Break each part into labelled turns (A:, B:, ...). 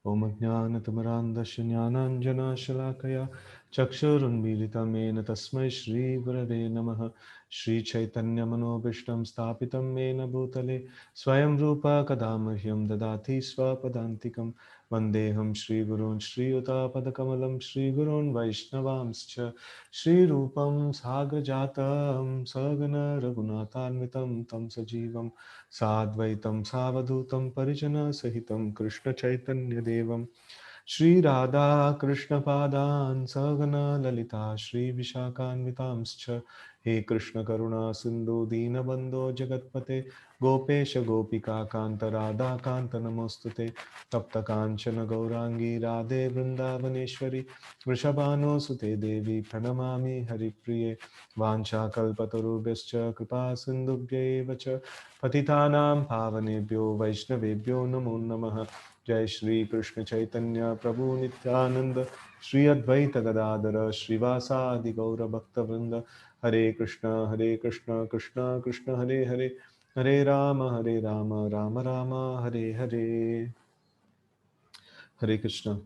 A: Om Jnanatimirandasya Jnananjana Shalakaya Chakshurunmilitam Yena Tasmai Shri Gurave Namaha. Shri Chaitanya Manobishtam Sthapitam Yena Bhutale Swayam Rupa Kadamahyam Dadati Swapadantikam Vandeham Shri Gurun Shri Yuta Padakamalam Shri Gurun Vaishnavamscha Shri Rupam Sagrajatam Sagana Raghunathanvitam Tam Sajivam Sadvaitam Savadutam Parijana Sahitam Krishna Chaitanya Devam Shri Radha Krishna Padan Sagana Lalita Shri Vishakhanvitamscha He Krishna Karuna Sindhu Deenabandho Jagatpate Gopesha Gopika Kanta Radha Kanta Namostute Tapta Kanchana Gaurangi Radhe Vrindavaneshwari Vrishabhano Sute Devi Pranamami Haripriye Vancha Kalpatarubhascha Kripa Sindhubhya Vacha Patitanam Pavanebhyo Vaishnavebhyo Namo Namaha Jai Shri Krishna Chaitanya Prabhu Nityananda Shri Advaita Gadadara Srivasa Adi Gaura Bhakta Vrinda Hare Krishna Krishna Krishna Hare Hare Hare Rama Rama Rama Hare Hare Hare Krishna.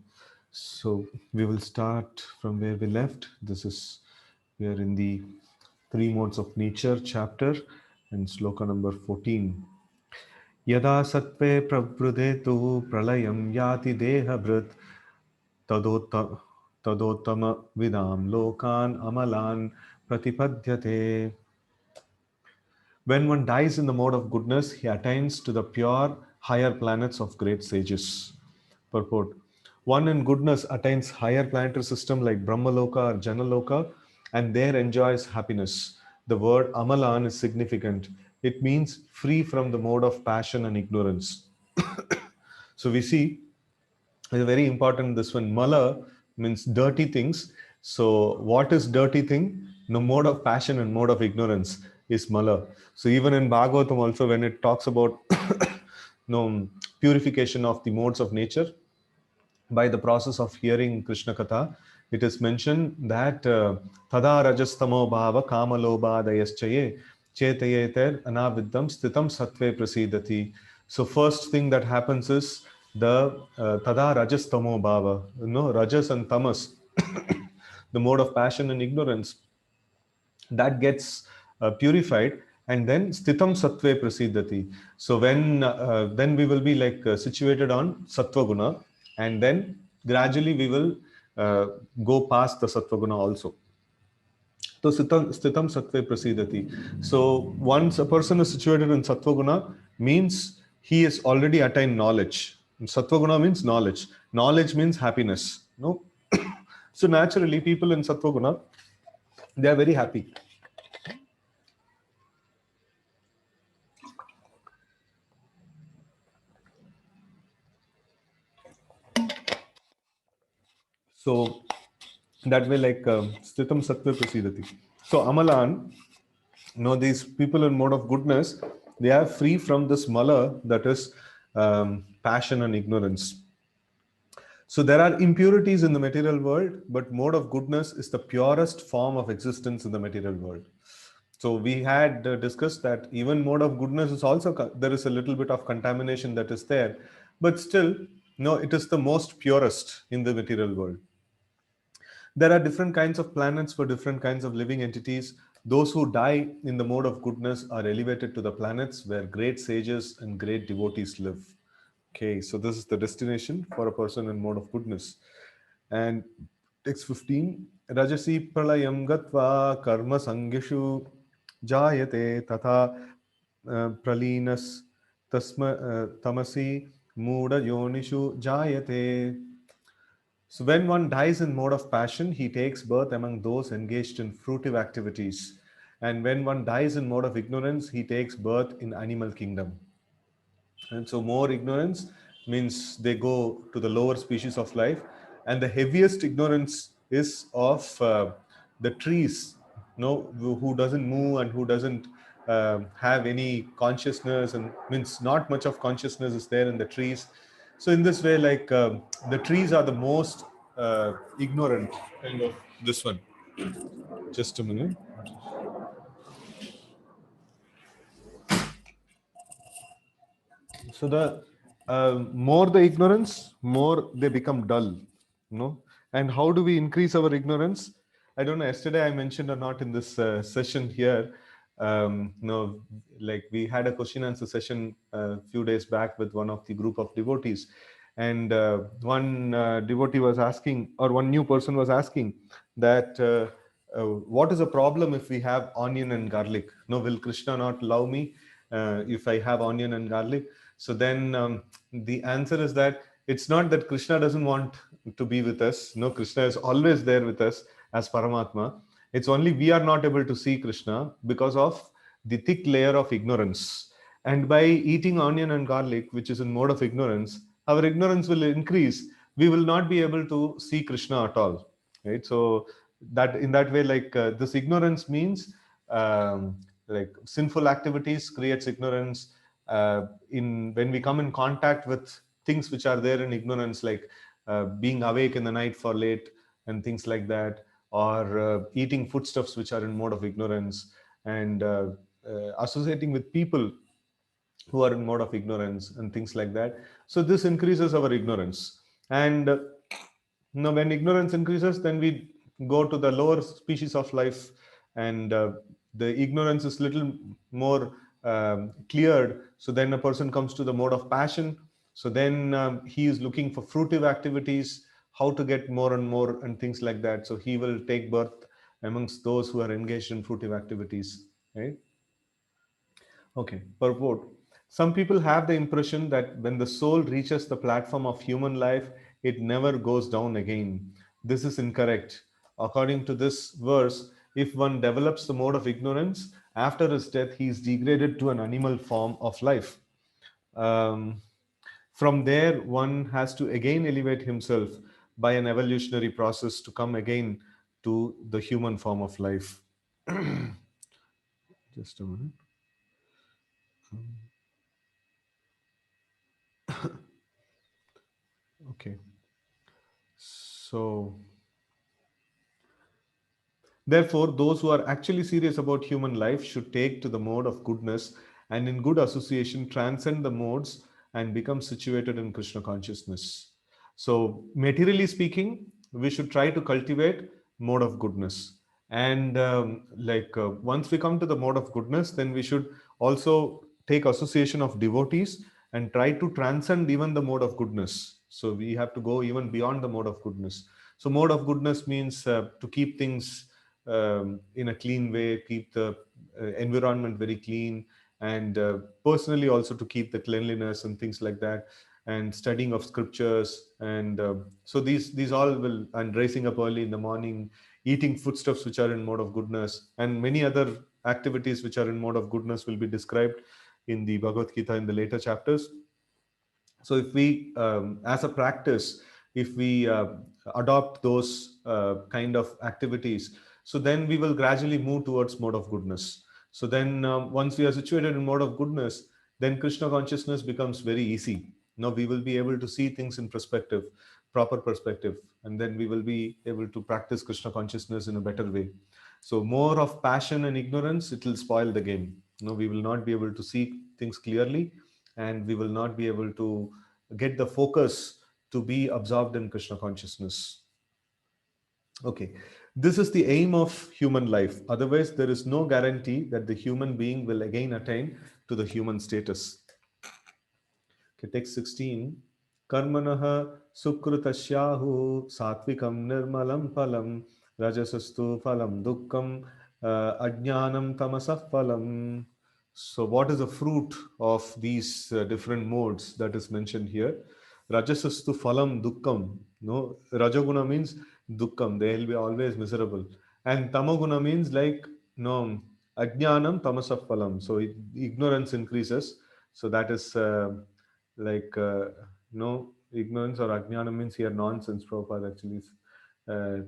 A: So we will start from where we left. We are in the three modes of nature chapter and sloka number 14. Yada sattve pravrudetu pralayam yati dehabhrit tadota tadotama vidam lokan amalan pratipadyate. When one dies in the mode of goodness, he attains to the pure higher planets of great sages. Purport. One in goodness attains higher planetary system like Brahmaloka or Janaloka and there enjoys happiness. The word Amalan is significant. It means free from the mode of passion and ignorance. So we see it's very important this one. Mala means dirty things. So what is dirty thing? No, mode of passion and mode of ignorance is mala. So even in Bhagavatam also when it talks about no purification of the modes of nature by the process of hearing Krishna Katha, it is mentioned that tada rajastamo bhava kamalobhadayaschaye chetayeter anaviddam stitam sattve prasidati. So first thing that happens is the tada rajastamo bhava, rajas and tamas, the mode of passion and ignorance, that gets purified, and then stitam sattve prasidati. So then we will be like situated on sattva guna, and then gradually we will uh, go past the sattva guna also. So stitam sattve prasidati. So once a person is situated in sattva guna, means he has already attained knowledge. Sattva guna means knowledge. Knowledge means happiness. No. So naturally people in sattva guna, they are very happy. So that way, like stitam sattva prasidati. So amalan, these people in mode of goodness, they are free from this mala, that is passion and ignorance. So there are impurities in the material world, but mode of goodness is the purest form of existence in the material world. So we had discussed that even mode of goodness is also there is a little bit of contamination that is there, but still, no, it is the most purest in the material world. There are different kinds of planets for different kinds of living entities. Those who die in the mode of goodness are elevated to the planets where great sages and great devotees live. Okay, so this is the destination for a person in mode of goodness. And text 15, Rajasi pralayam gatva karma sangishu jayate tatha pralinas tamasi muda yonishu jayate. So when one dies in mode of passion, he takes birth among those engaged in fruitive activities. And when one dies in mode of ignorance, he takes birth in animal kingdom. And so more ignorance means they go to the lower species of life. And the heaviest ignorance is of the trees, who doesn't move and who doesn't have any consciousness, and means not much of consciousness is there in the trees. So in this way, like the trees are the most ignorant kind of this one. Just a minute. So More the ignorance, more they become dull. No, and how do we increase our ignorance? I don't know. Yesterday I mentioned or not in this session here. Like we had a question answer session a few days back with one of the group of devotees, and one devotee was asking, or one new person was asking, that what is a problem if we have onion and garlic? No, will Krishna not love me if I have onion and garlic? So then the answer is that it's not that Krishna doesn't want to be with us. No, Krishna is always there with us as Paramatma. It's only we are not able to see Krishna because of the thick layer of ignorance. And by eating onion and garlic, which is in mode of ignorance, our ignorance will increase. We will not be able to see Krishna at all. Right. So that in that way, like this ignorance means like sinful activities creates ignorance. In when we come in contact with things which are there in ignorance, like being awake in the night for late and things like that, or eating foodstuffs which are in mode of ignorance, and associating with people who are in mode of ignorance and things like that. So this increases our ignorance. And now when ignorance increases, then we go to the lower species of life, and the ignorance is little more cleared. So then a person comes to the mode of passion. So then he is looking for fruitive activities, how to get more and more and things like that. So he will take birth amongst those who are engaged in fruitive activities, right? Okay, purport. Some people have the impression that when the soul reaches the platform of human life, it never goes down again. This is incorrect. According to this verse, if one develops the mode of ignorance, after his death, he is degraded to an animal form of life. Um, from there, one has to again elevate himself by an evolutionary process to come again to the human form of life. Just a minute. Okay. So, therefore, those who are actually serious about human life should take to the mode of goodness and in good association transcend the modes and become situated in Krishna consciousness. So, materially speaking, we should try to cultivate mode of goodness. And once we come to the mode of goodness, then we should also take association of devotees and try to transcend even the mode of goodness. So, we have to go even beyond the mode of goodness. So, mode of goodness means to keep things in a clean way, keep the environment very clean, and personally also to keep the cleanliness and things like that, and studying of scriptures, and so these all will, and rising up early in the morning, eating foodstuffs which are in mode of goodness, and many other activities which are in mode of goodness will be described in the Bhagavad Gita in the later chapters. So if we as a practice, if we adopt those kind of activities, so then we will gradually move towards mode of goodness. So then once we are situated in mode of goodness, then Krishna consciousness becomes very easy. Now we will be able to see things in perspective, proper perspective, and then we will be able to practice Krishna consciousness in a better way. So more of passion and ignorance, it will spoil the game. We will not be able to see things clearly, and we will not be able to get the focus to be absorbed in Krishna consciousness. Okay, this is the aim of human life. Otherwise, there is no guarantee that the human being will again attain to the human status. Okay, text 16. Karmanaha sukrutasyahu satvikam nirmalam phalam rajasastu phalam dukkam ajnanam tamasah phalam. So, what is the fruit of these different modes that is mentioned here? Rajasastu phalam dukkam. No, Rajaguna means dukkam. They will be always miserable. And Tamaguna means like no ajnanam tamasah phalam. So ignorance increases. So that is like no ignorance or ajnana means here nonsense. Prabhupada actually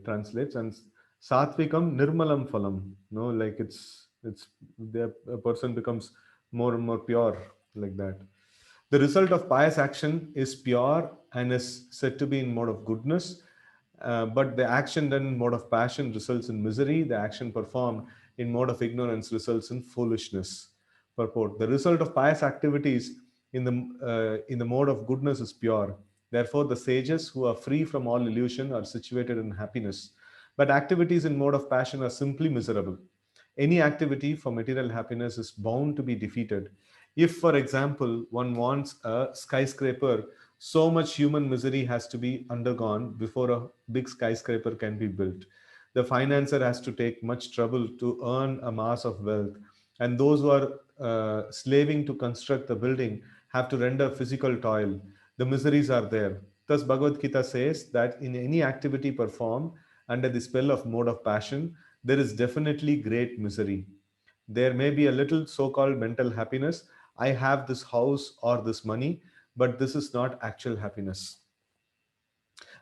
A: translates, and satvikam nirmalam phalam. No, like it's a person becomes more and more pure, like that. The result of pious action is pure and is said to be in mode of goodness, but the action done in mode of passion results in misery. The action performed in mode of ignorance results in foolishness. Purport: the result of pious activities in the mode of goodness is pure. Therefore, the sages who are free from all illusion are situated in happiness. But activities in mode of passion are simply miserable. Any activity for material happiness is bound to be defeated. If, for example, one wants a skyscraper, so much human misery has to be undergone before a big skyscraper can be built. The financier has to take much trouble to earn a mass of wealth, and those who are slaving to construct the building have to render physical toil. The miseries are there. Thus, Bhagavad Gita says that in any activity performed under the spell of mode of passion, there is definitely great misery. There may be a little so called mental happiness. I have this house or this money, but this is not actual happiness.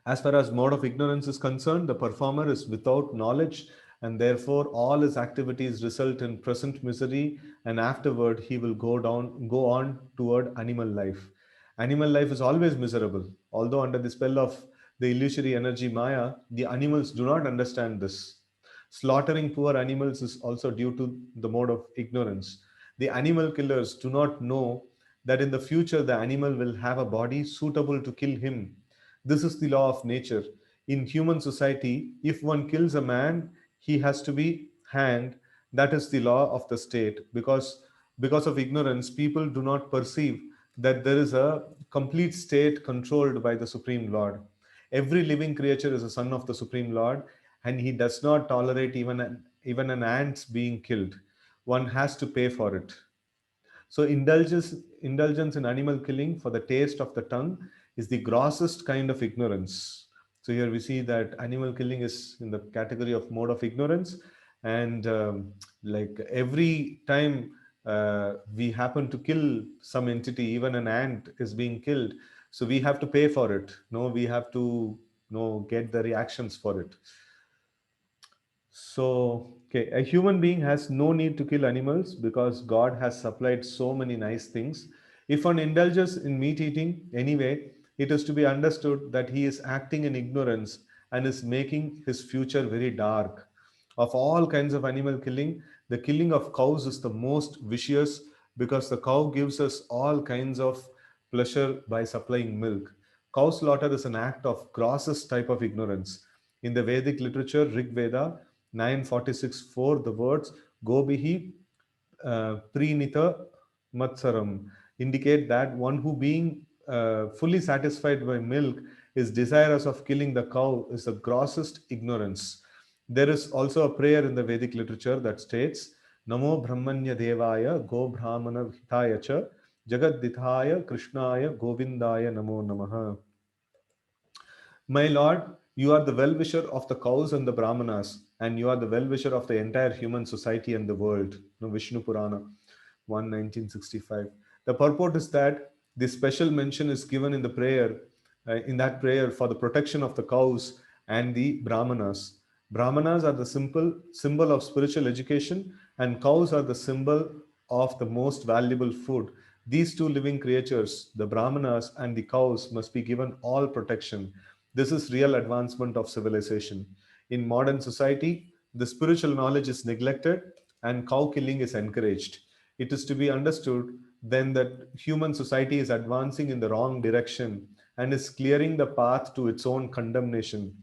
A: As far as mode of ignorance is concerned, the performer is without knowledge, and therefore all his activities result in present misery, and afterward he will go on toward animal life. Animal life is always miserable. Although under the spell of the illusory energy Maya, the animals do not understand this. Slaughtering poor animals is also due to the mode of ignorance. The animal killers do not know that in the future the animal will have a body suitable to kill him. This is the law of nature. In human society, if one kills a man, he has to be hanged. That is the law of the state. Because of ignorance, people do not perceive that there is a complete state controlled by the Supreme Lord. Every living creature is a son of the Supreme Lord, and he does not tolerate even an ant being killed. One has to pay for it. So indulgence in animal killing for the taste of the tongue is the grossest kind of ignorance. So here we see that animal killing is in the category of mode of ignorance, and like every time we happen to kill some entity, even an ant is being killed, so we have to pay for it. No, we have to get the reactions for it. So, okay, a human being has no need to kill animals because God has supplied so many nice things. If one indulges in meat eating anyway, it is to be understood that he is acting in ignorance and is making his future very dark. Of all kinds of animal killing, the killing of cows is the most vicious because the cow gives us all kinds of pleasure by supplying milk. Cow slaughter is an act of grossest type of ignorance. In the Vedic literature, Rig Veda 9:46:4, the words Gobihi Prinita Matsaram indicate that one who being fully satisfied by milk is desirous of killing the cow is the grossest ignorance. There is also a prayer in the Vedic literature that states Namo Brahmanya Devaya Go Brahmana Hitaya Cha Jagadithaya Krishnaya Govindaya Namo Namaha. My Lord, you are the well wisher of the cows and the Brahmanas, and you are the well wisher of the entire human society and the world. Vishnu Purana 1:1965. The purport is that this special mention is given in that prayer for the protection of the cows and the Brahmanas. Brahmanas are the simple symbol of spiritual education, and cows are the symbol of the most valuable food. These two living creatures, the Brahmanas and the cows, must be given all protection. This is real advancement of civilization. In modern society, the spiritual knowledge is neglected and cow killing is encouraged. It is to be understood then that human society is advancing in the wrong direction and is clearing the path to its own condemnation.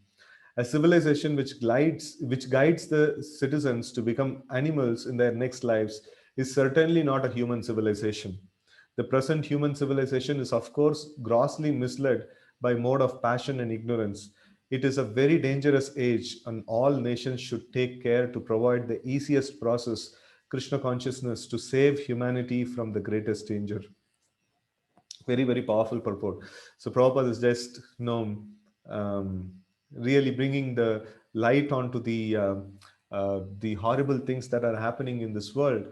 A: A civilization which guides the citizens to become animals in their next lives is certainly not a human civilization. The present human civilization is, of course, grossly misled by mode of passion and ignorance. It is a very dangerous age, and all nations should take care to provide the easiest process, Krishna consciousness, to save humanity from the greatest danger. Very, very powerful purport. So Prabhupada is just, um, really bringing the light onto the horrible things that are happening in this world.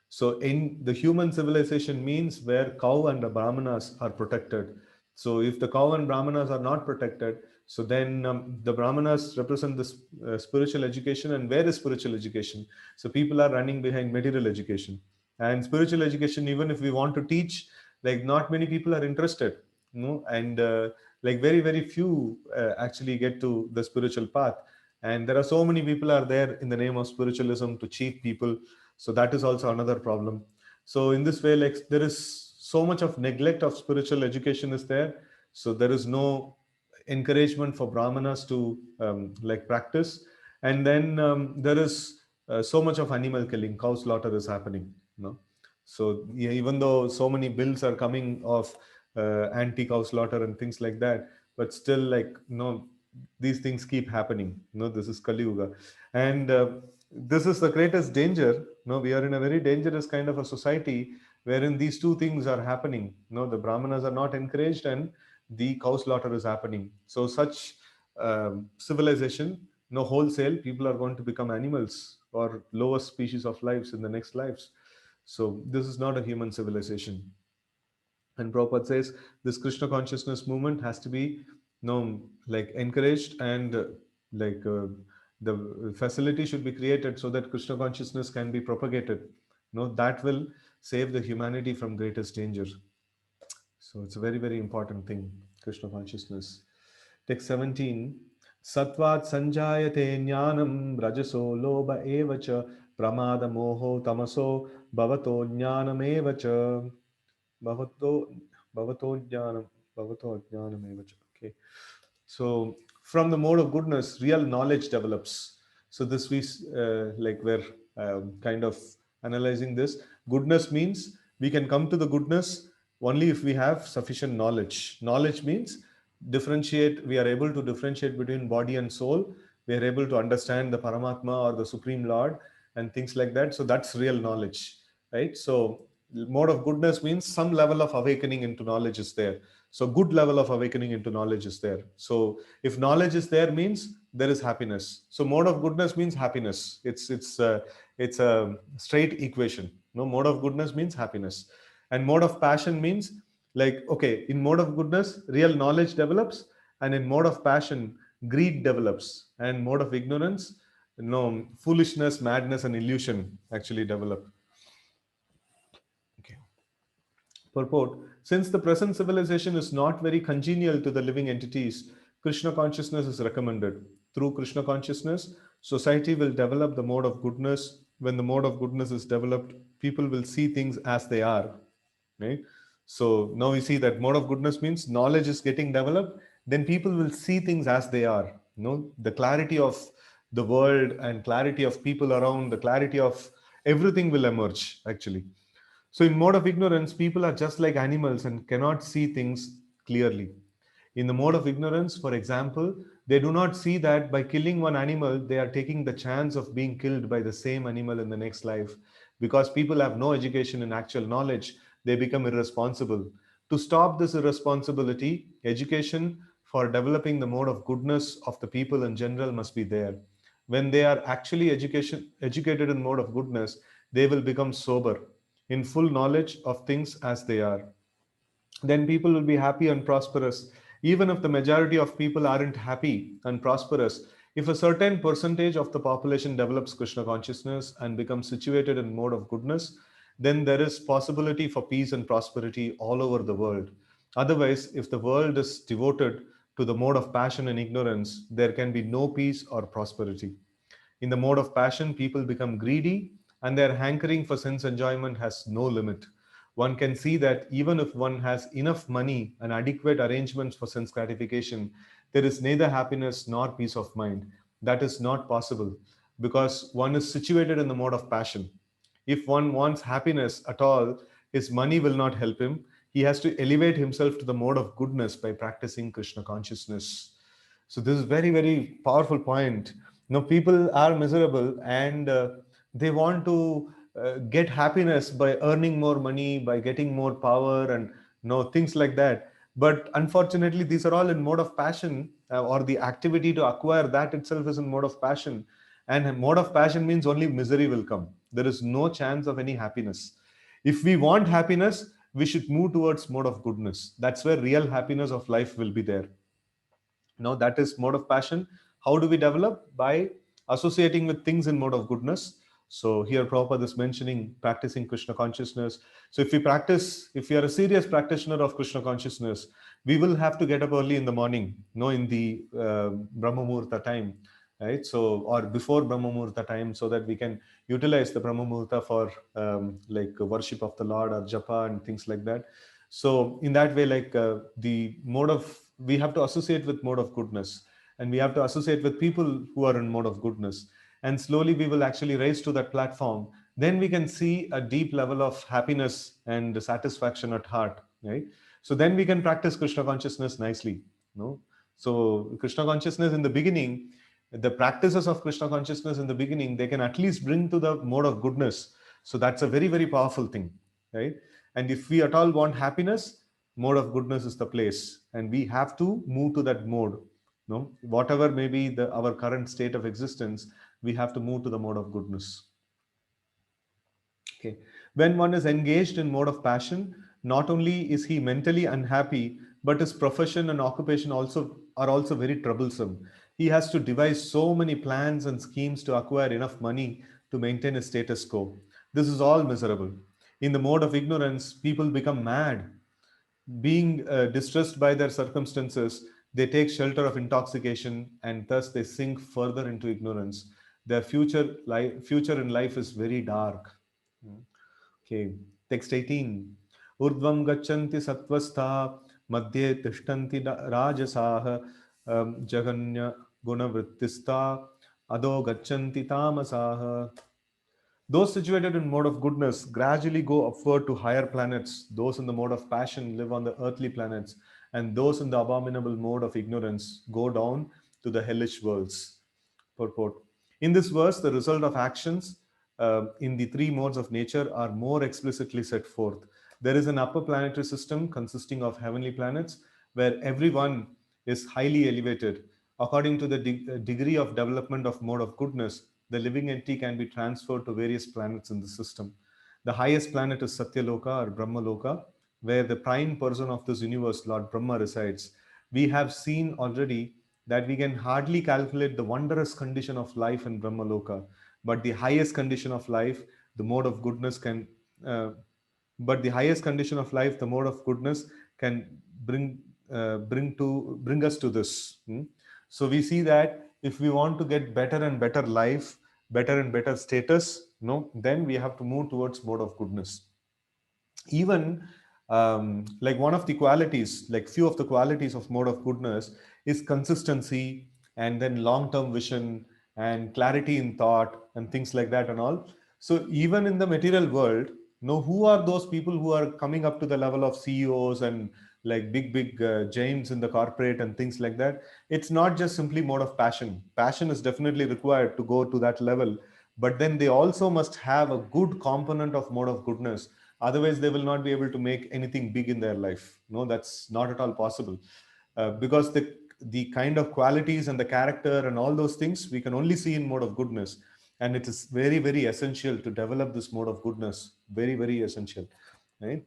A: So in the human civilization means where cow and the Brahmanas are protected. So if the cow and Brahmanas are not protected, so then the Brahmanas represent the spiritual education. And where is spiritual education? So people are running behind material education. And spiritual education, even if we want to teach, like not many people are interested, and like very, very few actually get to the spiritual path. And there are so many people are there in the name of spiritualism to cheat people. So that is also another problem. So in this way, like there is so much of neglect of spiritual education is there. So there is no encouragement for brahmanas to like practice. And then there is so much of animal killing, cow slaughter is happening, you know. So yeah, even though so many bills are coming of anti cow slaughter and things like that, but still, like, you know, these things keep happening, you know. This is Kali Yuga. And this is the greatest danger, you know. We are in a very dangerous kind of a society wherein these two things are happening, you know. The brahmanas are not encouraged and the cow slaughter is happening. So such civilization, you know, wholesale people are going to become animals or lower species of lives in the next lives. So this is not a human civilization. And Prabhupada says this Krishna consciousness movement has to be, you know, like encouraged, and like the facility should be created so that Krishna consciousness can be propagated, you know. That will save the humanity from greatest danger. So it's a very, very important thing, Krishna consciousness. Text 17. Satvat sanjayate jnanam rajaso lobha evacha pramada moho tamaso bhavato jnanam evacha bhavato bhavato jnanam bhavato jnanam evacha. Okay. So from the mode of goodness, real knowledge develops. So this we like we're kind of analyzing this. Goodness means we can come to the goodness only if we have sufficient knowledge. Knowledge means differentiate. We are able to differentiate between body and soul. We are able to understand the Paramatma or the Supreme Lord and things like that. So that's real knowledge, right? So mode of goodness means some level of awakening into knowledge is there. So good level of awakening into knowledge is there. So if knowledge is there, means there is happiness. So mode of goodness means happiness. It's a straight equation. No, mode of goodness means happiness, and mode of passion means, like, okay, in mode of goodness real knowledge develops, and in mode of passion greed develops, and mode of ignorance, foolishness, madness, and illusion actually develop. Okay. Purport: since the present civilization is not very congenial to the living entities, Krishna consciousness is recommended. Through Krishna consciousness, society will develop the mode of goodness. When the mode of goodness is developed, people will see things as they are. Right? So now we see that mode of goodness means knowledge is getting developed, then people will see things as they are. The clarity of the world and clarity of people around, the clarity of everything will emerge actually. So, in mode of ignorance, people are just like animals and cannot see things clearly. In the mode of ignorance, for example, they do not see that by killing one animal, they are taking the chance of being killed by the same animal in the next life. Because people have no education and actual knowledge, they become irresponsible. To stop this irresponsibility, education for developing the mode of goodness of the people in general must be there. When they are actually educated in mode of goodness, they will become sober, in full knowledge of things as they are. Then people will be happy and prosperous. Even if the majority of people aren't happy and prosperous, if a certain percentage of the population develops Krishna consciousness and becomes situated in mode of goodness, then there is possibility for peace and prosperity all over the world. Otherwise, if the world is devoted to the mode of passion and ignorance, there can be no peace or prosperity. In the mode of passion, people become greedy and their hankering for sense enjoyment has no limit. One can see that even if one has enough money and adequate arrangements for sense gratification, there is neither happiness nor peace of mind. That is not possible because one is situated in the mode of passion. If one wants happiness at all, his money will not help him. He has to elevate himself to the mode of goodness by practicing Krishna consciousness. So this is very, very powerful point. People are miserable and they want to get happiness by earning more money, by getting more power, and things like that. But unfortunately, these are all in mode of passion, or the activity to acquire that itself is in mode of passion. And mode of passion means only misery will come. There is no chance of any happiness. If we want happiness, we should move towards mode of goodness. That's where real happiness of life will be there. Now that is mode of passion. How do we develop? By associating with things in mode of goodness. So here Prabhupada is mentioning practicing Krishna consciousness. So if we are a serious practitioner of Krishna consciousness, we will have to get up early in the morning, in the Brahma Muhurta time. right? So, or before Brahma Muhurta time, so that we can utilize the Brahma Muhurta for like worship of the Lord or japa and things like that. So, in that way, like the mode of, we have to associate with mode of goodness, and we have to associate with people who are in mode of goodness. And slowly we will actually raise to that platform. Then we can see a deep level of happiness and satisfaction at heart, right? So then we can practice Krishna consciousness nicely, no? So Krishna consciousness in the beginning, the practices of Krishna consciousness in the beginning, they can at least bring to the mode of goodness. So that's a very, very powerful thing, right? And if we at all want happiness, mode of goodness is the place, and we have to move to that mode. No, whatever may be the our current state of existence, we have to move to the mode of goodness. Okay. When one is engaged in mode of passion, not only is he mentally unhappy, but his profession and occupation also are also very troublesome. He has to devise so many plans and schemes to acquire enough money to maintain a status quo. This is all miserable. In the mode of ignorance, people become mad. Being distressed by their circumstances, they take shelter of intoxication, and thus they sink further into ignorance. Their future in life is very dark. Okay, text 18. Urdvam gachanti sattvastha madhye tishtanti rajasaha jaganya gunavrittistha ado gachanti tamasaha. Those situated in mode of goodness gradually go upward to higher planets. Those in the mode of passion live on the earthly planets, and those in the abominable mode of ignorance go down to the hellish worlds. Purport. In this verse, the result of actions in the three modes of nature are more explicitly set forth. There is an upper planetary system consisting of heavenly planets where everyone is highly elevated. According to the degree of development of mode of goodness, the living entity can be transferred to various planets in the system. The highest planet is Satyaloka or Brahmaloka, where the prime person of this universe, Lord Brahma, resides. We have seen already that we can hardly calculate the wondrous condition of life in Brahmaloka, but the highest condition of life, the mode of goodness can, uh, but the highest condition of life, the mode of goodness can bring bring us to this. So we see that if we want to get better and better life, better and better status, then we have to move towards mode of goodness. Even like one of the qualities, like few of the qualities of mode of goodness is consistency, and then long-term vision and clarity in thought and things like that and all. So even in the material world, who are those people who are coming up to the level of CEOs and like big giants in the corporate and things like that? It's not just simply mode of passion. Passion is definitely required to go to that level, but then they also must have a good component of mode of goodness. Otherwise they will not be able to make anything big in their life. No, that's not at all possible. Because the kind of qualities and the character and all those things we can only see in mode of goodness, and it is very, very essential to develop this mode of goodness. Very, very essential, right?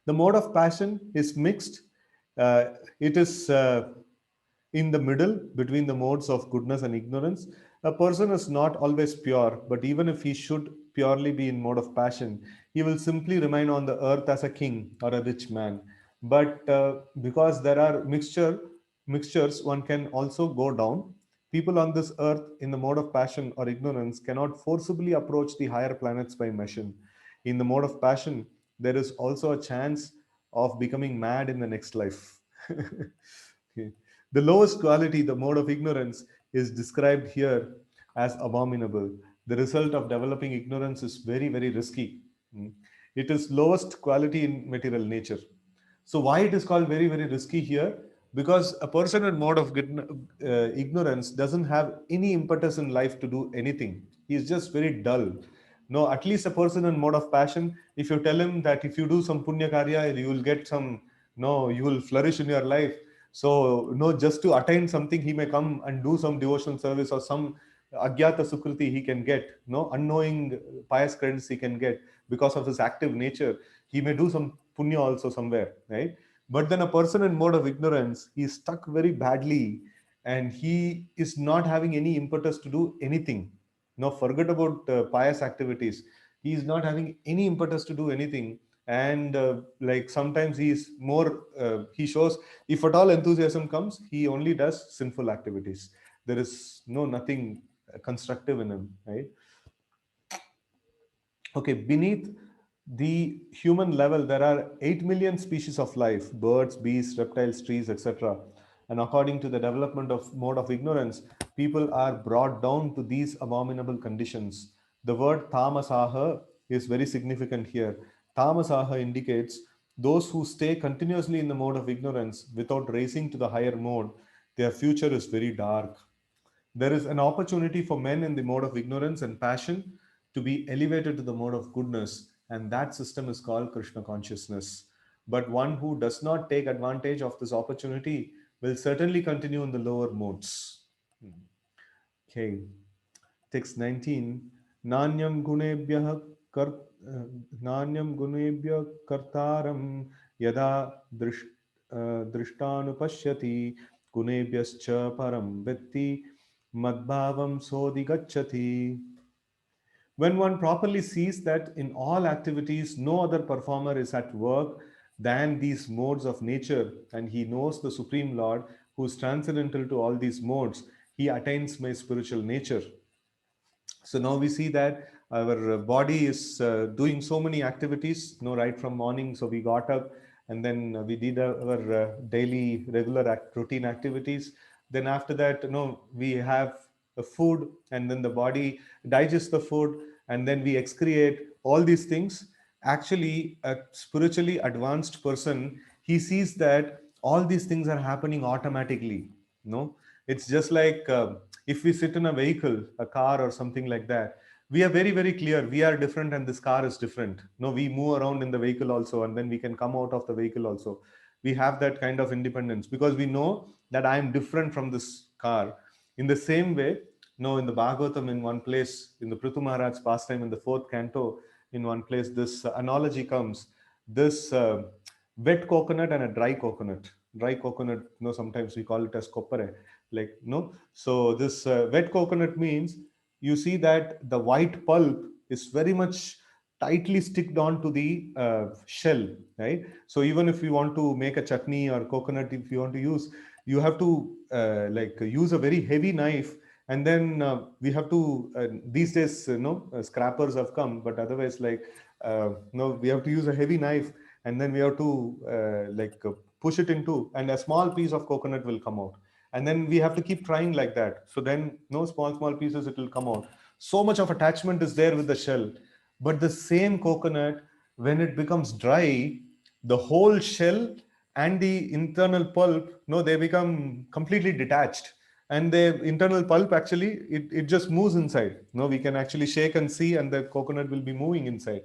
A: The mode of passion is mixed. It is in the middle between the modes of goodness and ignorance. A person is not always pure, but even if he should purely be in mode of passion, he will simply remain on the earth as a king or a rich man. But because there are mixtures, one can also go down. People on this earth in the mode of passion or ignorance cannot forcibly approach the higher planets by mission. In the mode of passion, there is also a chance of becoming mad in the next life. Okay. The lowest quality, the mode of ignorance, is described here as abominable. The result of developing ignorance is very, very risky. Mm. It is lowest quality in material nature. So why it is called very, very risky here? Because a person in mode of ignorance doesn't have any impetus in life to do anything. He is just very dull. No, at least a person in mode of passion, if you tell him that if you do some punya karya, you will get some, no, you will flourish in your life. So, no, just to attain something, he may come and do some devotional service or some agyata sukriti he can get, no, unknowing pious credits he can get because of his active nature. He may do some punya also somewhere, right? But then a person in mode of ignorance, he is stuck very badly, and he is not having any impetus to do anything. Now, forget about pious activities. He is not having any impetus to do anything. And like sometimes he is more, he shows, if at all enthusiasm comes, he only does sinful activities. There is nothing constructive in him, right? Okay, beneath the human level, there are 8 million species of life, birds, beasts, reptiles, trees, etc. And according to the development of mode of ignorance, people are brought down to these abominable conditions. The word tamasaha is very significant here. Tamasaha indicates those who stay continuously in the mode of ignorance without raising to the higher mode, their future is very dark. There is an opportunity for men in the mode of ignorance and passion to be elevated to the mode of goodness, and that system is called Krishna consciousness. But one who does not take advantage of this opportunity will certainly continue in the lower modes. Okay, text 19. Nanyam gunebhyah kar, Nanyam gunebhyah kartaram yada drishtanupashyati gunebhyascha param vitti madbhavam sodigachati. When one properly sees that in all activities no other performer is at work than these modes of nature, and he knows the Supreme Lord who is transcendental to all these modes, he attains my spiritual nature. So now we see that our body is doing so many activities, right from morning. So we got up and then we did our daily regular routine activities. Then after that, we have food, and then the body digests the food, and then we excrete all these things. Actually, a spiritually advanced person, he sees that all these things are happening automatically. No, it's just like if we sit in a vehicle, a car or something like that, we are very, very clear we are different and this car is different. No, we move around in the vehicle also, and then we can come out of the vehicle also. We have that kind of independence because we know that I am different from this car. In the same way, no, in the Bhagavatam, in one place, in the Prithu Maharaj's pastime, in the fourth canto, in one place, this analogy comes. This wet coconut and a dry coconut. Dry coconut, sometimes we call it as koppare, like, no. So this wet coconut means you see that the white pulp is very much tightly sticked on to the shell, right? So even if you want to make a chutney or coconut, if you want to use, you have to like use a very heavy knife, and then we have to these days scrappers have come, but otherwise, like no, we have to use a heavy knife, and then we have to push it into, and a small piece of coconut will come out, and then we have to keep trying like that. So then no, small pieces, it will come out. So much of attachment is there with the shell. But the same coconut, when it becomes dry, the whole shell and the internal pulp, no, they become completely detached, and the internal pulp actually, it just moves inside. No, we can actually shake and see, and the coconut will be moving inside,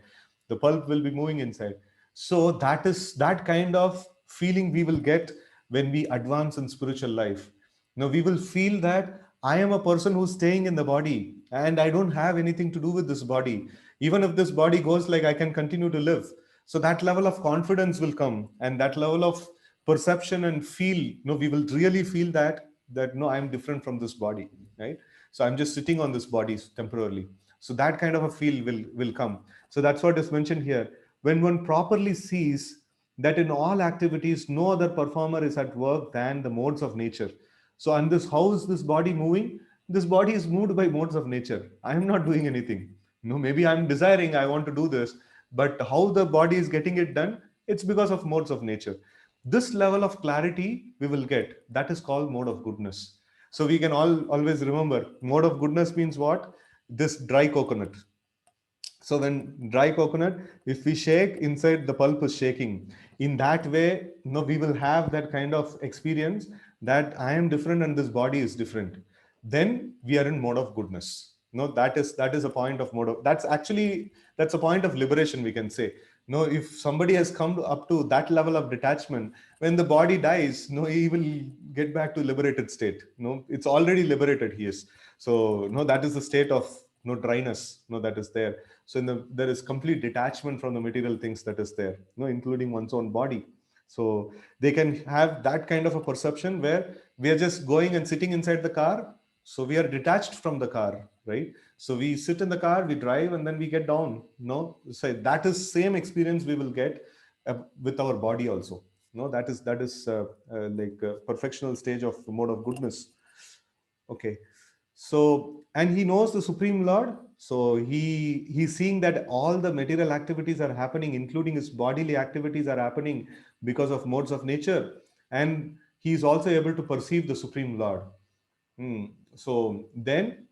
A: the pulp will be moving inside. So that is that kind of feeling we will get when we advance in spiritual life. Now we will feel that I am a person who's staying in the body, and I don't have anything to do with this body. Even if this body goes, like, I can continue to live. So that level of confidence will come, and that level of perception and feel, we will really feel that no, I'm different from this body, right? So I'm just sitting on this body temporarily. So that kind of a feel will come. So that's what is mentioned here. When one properly sees that in all activities no other performer is at work than the modes of nature. So, and this, how is this body moving? This body is moved by modes of nature. I am not doing anything. Maybe I'm desiring, I want to do this, but how the body is getting it done, it's because of modes of nature. This level of clarity we will get. That is called mode of goodness. So we can always remember, mode of goodness means what? This dry coconut. So when dry coconut, if we shake, inside the pulp is shaking. In that way, we will have that kind of experience that I am different and this body is different. Then we are in mode of goodness. No, that is a point of mode of, that's a point of liberation, we can say. No, if somebody has come up to that level of detachment, when the body dies, no, he will get back to liberated state. No, it's already liberated, he is. So no, that is the state of no dryness, no, that is there. So there is complete detachment from the material things that is there, including one's own body. So they can have that kind of a perception where we are just going and sitting inside the car. So we are detached from the car, right? So we sit in the car, we drive, and then we get down. No, so that is same experience we will get with our body also. No, that is like a perfectional stage of mode of goodness. Okay. So, and he knows the Supreme Lord. So he's seeing that all the material activities are happening, including his bodily activities are happening because of modes of nature. And he is also able to perceive the Supreme Lord. Hmm. So then,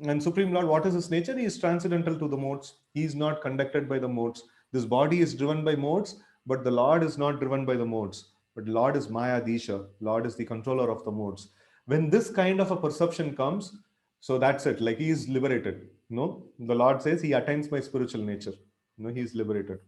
A: and Supreme Lord, what is his nature? He is transcendental to the modes. He is not conducted by the modes. This body is driven by modes, but the Lord is not driven by the modes. But Lord is Maya Disha. Lord is the controller of the modes. When this kind of a perception comes, so that's it. Like he is liberated. No, the Lord says he attains my spiritual nature. No, he is liberated.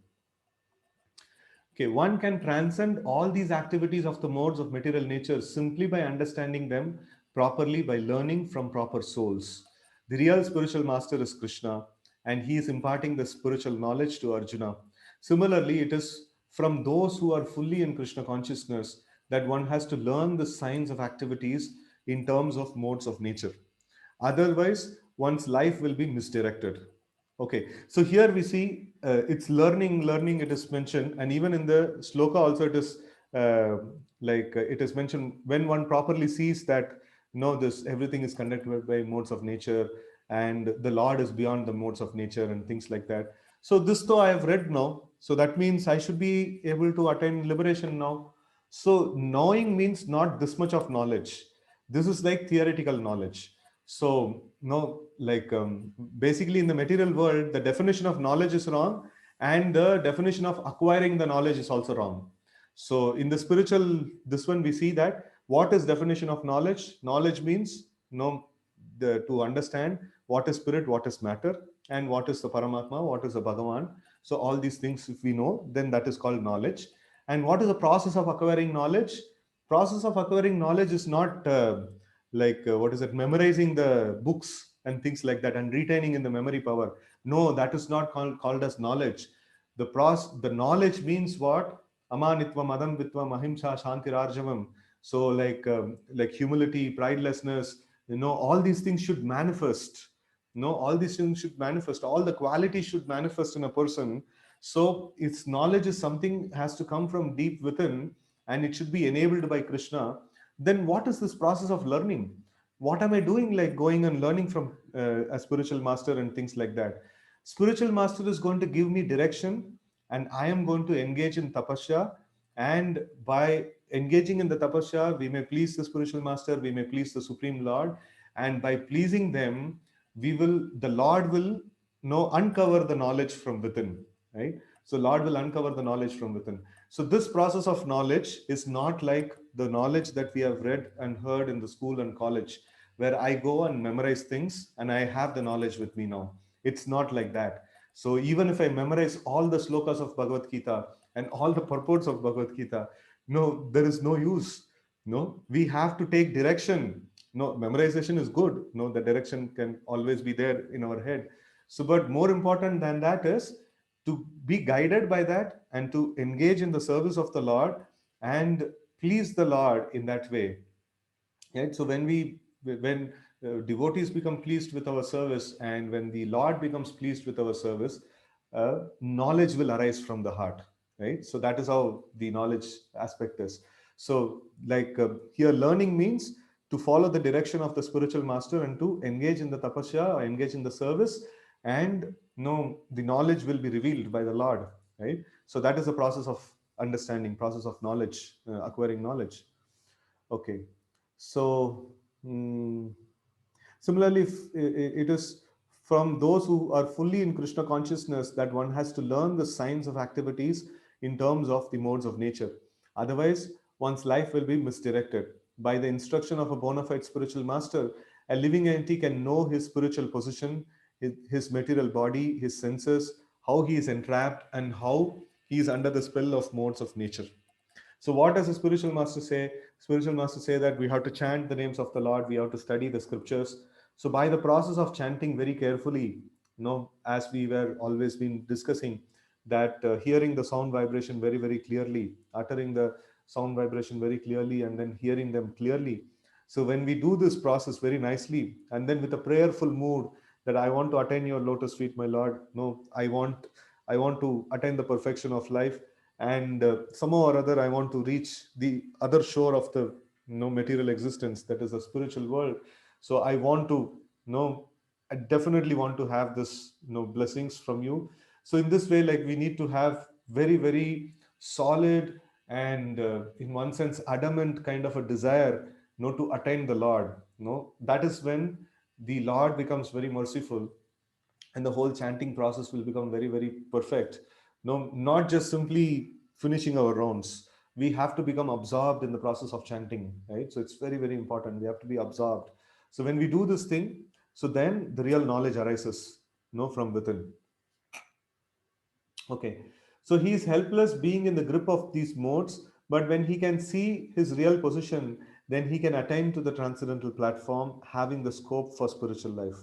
A: Okay, one can transcend all these activities of the modes of material nature simply by understanding them properly by learning from proper souls. The real spiritual master is Krishna, and he is imparting the spiritual knowledge to Arjuna. Similarly, it is from those who are fully in Krishna consciousness that one has to learn the signs of activities in terms of modes of nature. Otherwise, one's life will be misdirected. Okay, so here we see it's learning, learning. It is mentioned, and even in the sloka also it is it is mentioned when one properly sees that no, this everything is conducted by modes of nature, and the Lord is beyond the modes of nature and things like that. So this though I have read now, so that means I should be able to attain liberation now. So knowing means not this much of knowledge. This is like theoretical knowledge. So no, basically in the material world, the definition of knowledge is wrong, and the definition of acquiring the knowledge is also wrong. So in the spiritual, this one we see that what is definition of knowledge? Knowledge means no, to understand what is spirit, what is matter, and what is the Paramatma, what is the Bhagavan. So all these things, if we know, then that is called knowledge. And what is the process of acquiring knowledge? Process of acquiring knowledge is not what is it, memorizing the books and things like that and retaining in the memory power. No, that is not called as knowledge. The knowledge means what? Amanitvam, adambitvam, ahimsa, shantirarjavam. So like humility, pridelessness, all these things should manifest. All these things should manifest. All the qualities should manifest in a person. So its knowledge is something has to come from deep within, and it should be enabled by Krishna. Then what is this process of learning? What am I doing, like going and learning from a spiritual master and things like that? Spiritual master is going to give me direction, and I am going to engage in tapasya. And by engaging in the tapasya, we may please the spiritual master, we may please the Supreme Lord, and by pleasing them, the Lord will uncover the knowledge from within, right? So Lord will uncover the knowledge from within. So this process of knowledge is not like the knowledge that we have read and heard in the school and college, where I go and memorize things and I have the knowledge with me now. It's not like that. So even if I memorize all the slokas of Bhagavad Gita and all the purports of Bhagavad Gita, no, there is no use. No, we have to take direction. No, memorization is good. No, the direction can always be there in our head. So, but more important than that is to be guided by that and to engage in the service of the Lord and please the Lord in that way. Right? So when devotees become pleased with our service and when the Lord becomes pleased with our service, knowledge will arise from the heart. Right? So that is how the knowledge aspect is. So here learning means to follow the direction of the spiritual master and to engage in the tapasya or engage in the service, and the knowledge will be revealed by the Lord. Right? So that is the process of understanding, process of knowledge, acquiring knowledge. Okay. So, mm, similarly, it is from those who are fully in Krishna consciousness that one has to learn the signs of activities in terms of the modes of nature. Otherwise, one's life will be misdirected. By the instruction of a bona fide spiritual master, a living entity can know his spiritual position, his material body, his senses, how he is entrapped, and how he is under the spell of modes of nature. So what does the spiritual master say? Spiritual master say that we have to chant the names of the Lord, we have to study the scriptures. So by the process of chanting very carefully, as we were always been discussing, that hearing the sound vibration very, very clearly, uttering the sound vibration very clearly, and then hearing them clearly. So when we do this process very nicely, and then with a prayerful mood that I want to attain your lotus feet, my Lord. No, I want to attain the perfection of life, and somehow or other I want to reach the other shore of the material existence, that is the spiritual world. So I want to, I definitely want to have this, blessings from you. So in this way, like, we need to have very, very solid and, in one sense, adamant kind of a desire, to attain the Lord. That is when the Lord becomes very merciful, and the whole chanting process will become very, very perfect. No, not just simply finishing our rounds. We have to become absorbed in the process of chanting, right? So it's very, very important. We have to be absorbed. So when we do this thing, so then the real knowledge arises, from within. Okay. So he is helpless being in the grip of these modes, but when he can see his real position, then he can attain to the transcendental platform, having the scope for spiritual life.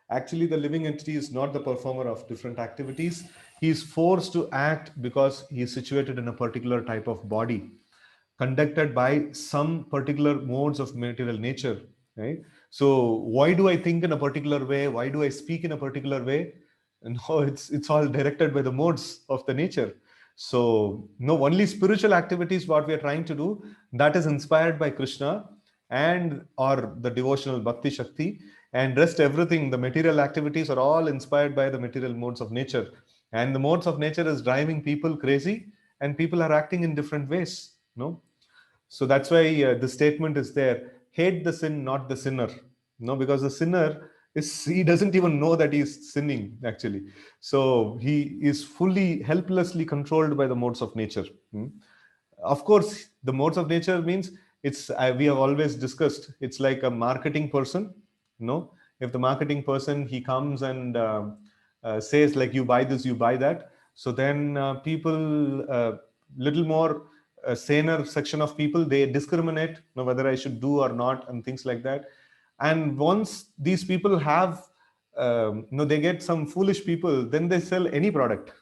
A: Actually, the living entity is not the performer of different activities. He is forced to act because he is situated in a particular type of body, conducted by some particular modes of material nature, right? So why do I think in a particular way? Why do I speak in a particular way? No, it's all directed by the modes of the nature. So no, only spiritual activities what we are trying to do, that is inspired by Krishna and or the devotional bhakti shakti, and rest everything, the material activities are all inspired by the material modes of nature, and the modes of nature is driving people crazy, and people are acting in different ways. No, so that's why the statement is there: hate the sin, not the sinner. No, because the sinner is, he doesn't even know that he is sinning actually. So he is fully helplessly controlled by the modes of nature. Of course, the modes of nature means, it's we have always discussed, it's like a marketing person. If the marketing person, he comes and says like, you buy this, you buy that, so then people, little more saner section of people, they discriminate, whether I should do or not, and things like that. And once these people have, they get some foolish people, then they sell any product.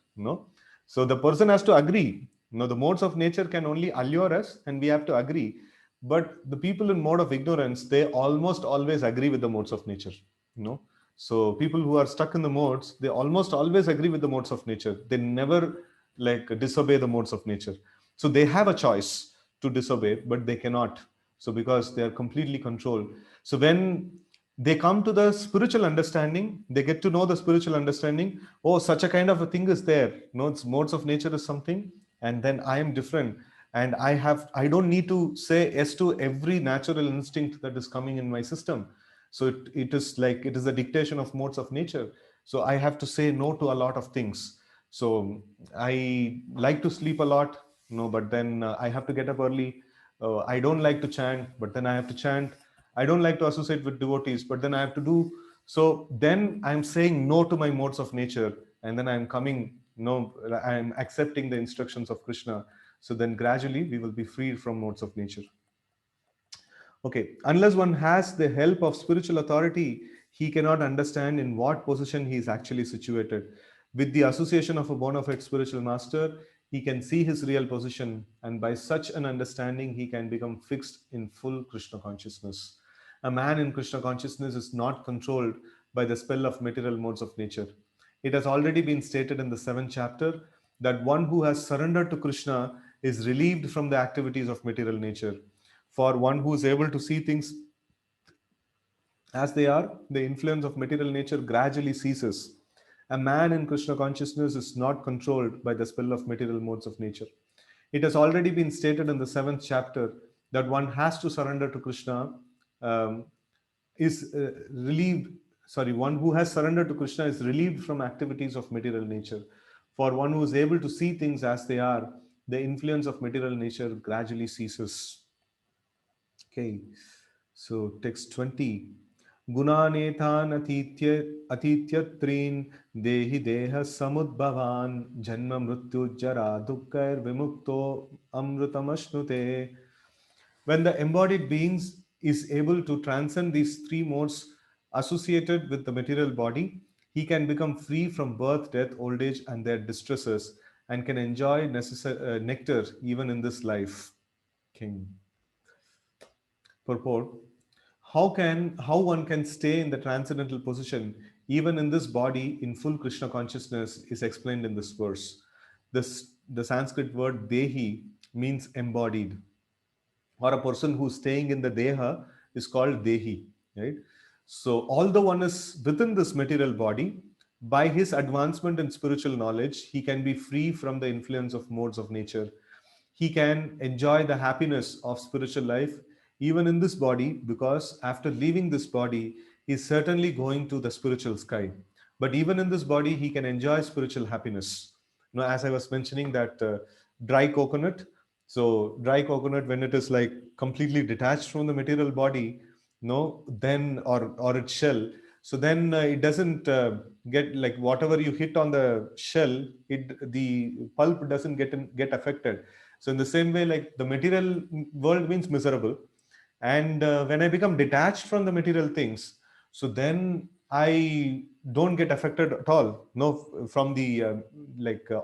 A: So the person has to agree. The modes of nature can only allure us, and we have to agree. But the people in mode of ignorance, they almost always agree with the modes of nature. you know so people who are stuck in the modes, they almost always agree with the modes of nature. They never like disobey the modes of nature. So they have a choice to disobey, but they cannot. So because they are completely controlled. So when they come to the spiritual understanding, they get to know the spiritual understanding. Oh, such a kind of a thing is there. It's modes of nature is something, and then I am different, and I don't need to say yes to every natural instinct that is coming in my system. So it is like, it is a dictation of modes of nature. So I have to say no to a lot of things. So I like to sleep a lot, but then I have to get up early. I don't like to chant, but then I have to chant. I don't like to associate with devotees, but then I have to do. So then I'm saying no to my modes of nature, and then I'm coming, I'm accepting the instructions of Krishna. So then gradually we will be freed from modes of nature. Okay, unless one has the help of spiritual authority, he cannot understand in what position he is actually situated. With the association of a bona fide spiritual master, he can see his real position, and by such an understanding, he can become fixed in full Krishna consciousness. A man in Krishna consciousness is not controlled by the spell of material modes of nature. It has already been stated in the seventh chapter that one who has surrendered to Krishna is relieved from the activities of material nature. For one who is able to see things as they are, the influence of material nature gradually ceases. A man in Krishna consciousness is not controlled by the spell of material modes of nature. It has already been stated in the seventh chapter that one has to surrender to Krishna, um, is relieved. Sorry, one who has surrendered to Krishna is relieved from activities of material nature. For one who is able to see things as they are, the influence of material nature gradually ceases. Okay, so text 20. Gunanethan atitya dehi deha samudbhavan janma mrityu jara dukkair vimukto amrutamashnute. When the embodied beings is able to transcend these three modes associated with the material body, he can become free from birth, death, old age, and their distresses, and can enjoy nectar even in this life. King. Purport: how one can stay in the transcendental position even in this body in full Krishna consciousness is explained in this verse. The Sanskrit word dehi means embodied, or a person who's staying in the deha is called dehi, right? So, although one is within this material body, by his advancement in spiritual knowledge, he can be free from the influence of modes of nature. He can enjoy the happiness of spiritual life even in this body, because after leaving this body, he is certainly going to the spiritual sky. But even in this body, he can enjoy spiritual happiness. As I was mentioning, that dry coconut. So, dry coconut, when it is like completely detached from the material body, then or its shell, so then it doesn't get, like, whatever you hit on the shell, the pulp doesn't get affected. So in the same way, like, the material world means miserable, and when I become detached from the material things, so then I don't get affected at all, from the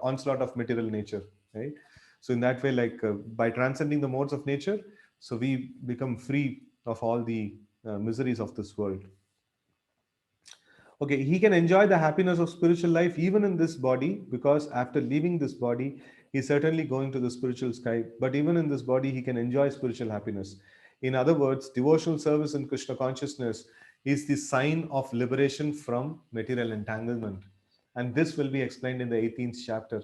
A: onslaught of material nature, right? So in that way, like, by transcending the modes of nature, so we become free of all the miseries of this world. Okay, he can enjoy the happiness of spiritual life even in this body, because after leaving this body, he's certainly going to the spiritual sky. But even in this body, he can enjoy spiritual happiness. In other words, devotional service in Krishna consciousness is the sign of liberation from material entanglement. And this will be explained in the 18th chapter.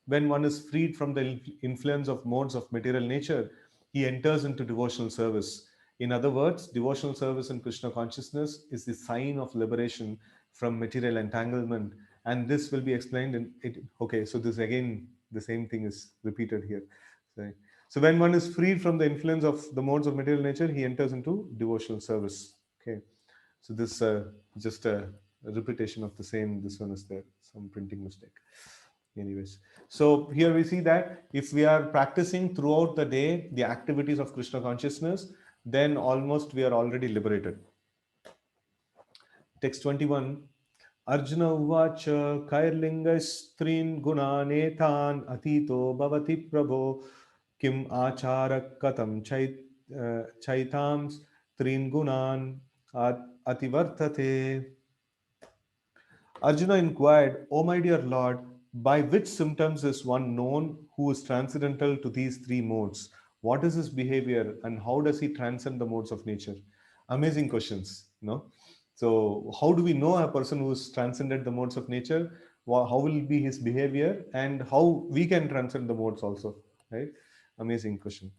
A: When one is freed from the influence of modes of material nature, he enters into devotional service. In other words, devotional service in Krishna consciousness is the sign of liberation from material entanglement. And this will be explained in it. Okay, so this again, the same thing is repeated here. So, so when one is freed from the influence of the modes of material nature, he enters into devotional service. Okay, so this just a repetition of the same. This one is there, some printing mistake. Anyways, so here we see that if we are practicing throughout the day the activities of Krishna consciousness, then almost we are already liberated. Text 21. Arjuna uvacha kairlinga gunanetan atito bhavati prabho kim achara katam chaitams trin gunan ativartate. Arjuna inquired, O my dear Lord, by which symptoms is one known who is transcendental to these three modes? What is his behavior and how does he transcend the modes of nature? Amazing questions, no? So, how do we know a person who has transcended the modes of nature? How will be his behavior and how we can transcend the modes also, right? Amazing question.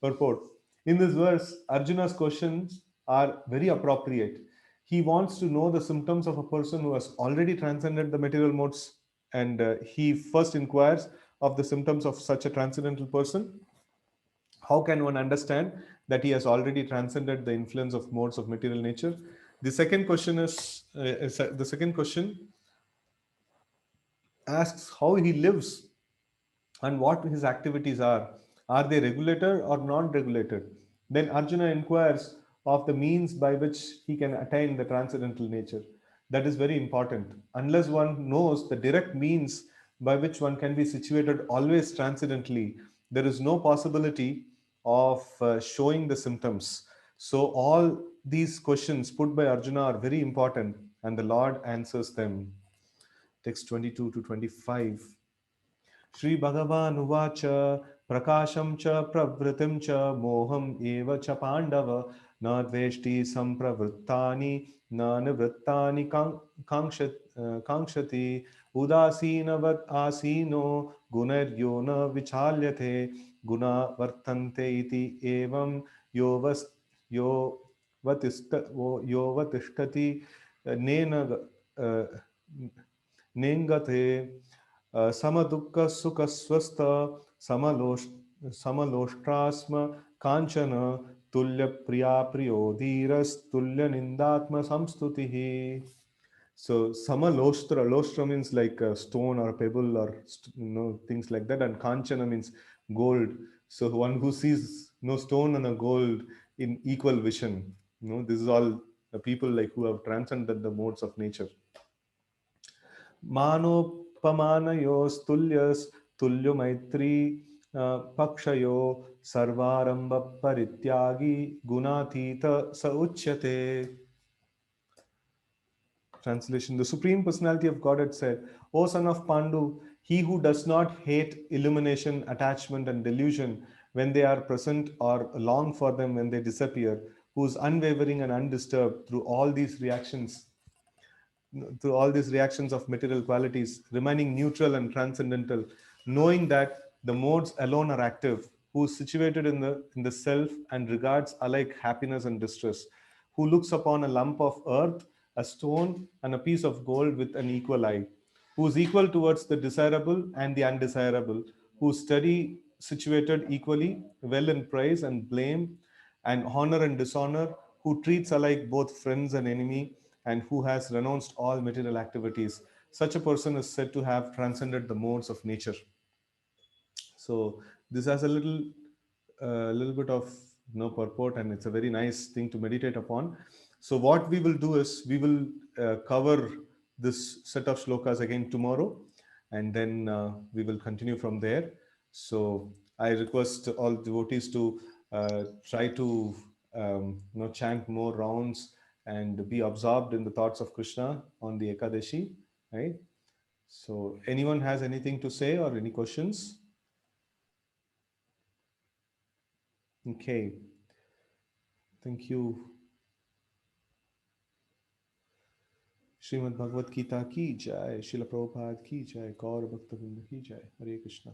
A: Purport. In this verse, Arjuna's questions are very appropriate. He wants to know the symptoms of a person who has already transcended the material modes, and he first inquires of the symptoms of such a transcendental person. How can one understand that he has already transcended the influence of modes of material nature? The second question the second question asks how he lives and what his activities are. Are they regulated or non regulated? Then Arjuna inquires of the means by which he can attain the transcendental nature. That is very important. Unless one knows the direct means by which one can be situated always transcendently, there is no possibility of showing the symptoms. So, all these questions put by Arjuna are very important, and the Lord answers them. Text 22 to 25. Shri Bhagavan Uvacha Prakasham cha pravritim cha moham eva cha pandava na dveshti sampravrittani na nivrittani kankshati udasinavat asino gunaryo na vichalyate guna vartante iti evam yovas yo yo vatishtati nena nengate समदुःख सुख स्वस्थ समलोष समलोष्ट्रास्म कांचन तुल्य प्रिया प्रियो धीरस तुल्य निंदात्म संस्तुति. So samalostra, lostra means like a stone or a pebble or things like that, and kanchana means gold. So one who sees no stone and a gold in equal vision. This is all the people like who have transcended the modes of nature. मानोपमानयोस्तुल्यस् तुल्यो मैत्री पक्षयो सर्वारंभ परित्यागी गुणातीत स उच्यते. Translation. The Supreme Personality of Godhead said, O son of Pandu, he who does not hate illumination, attachment, and delusion when they are present or long for them when they disappear, who is unwavering and undisturbed through all these reactions of material qualities, remaining neutral and transcendental, knowing that the modes alone are active, who is situated in the self and regards alike happiness and distress, who looks upon a lump of earth, a stone, and a piece of gold with an equal eye, who is equal towards the desirable and the undesirable, whose study situated equally well in praise and blame and honor and dishonor, who treats alike both friends and enemy, and who has renounced all material activities. Such a person is said to have transcended the modes of nature. So this has a little bit of purport, and it's a very nice thing to meditate upon. So what we will do is we will cover this set of shlokas again tomorrow, and then we will continue from there. So I request all devotees to try to chant more rounds and be absorbed in the thoughts of Krishna on the Ekadashi, right? So anyone has anything to say or any questions? Okay, thank you. Shrimad Bhagavad Gita की जय, शिल प्रभुपाद की जय, गौर भक्त वृंद की जय। हरे कृष्णा।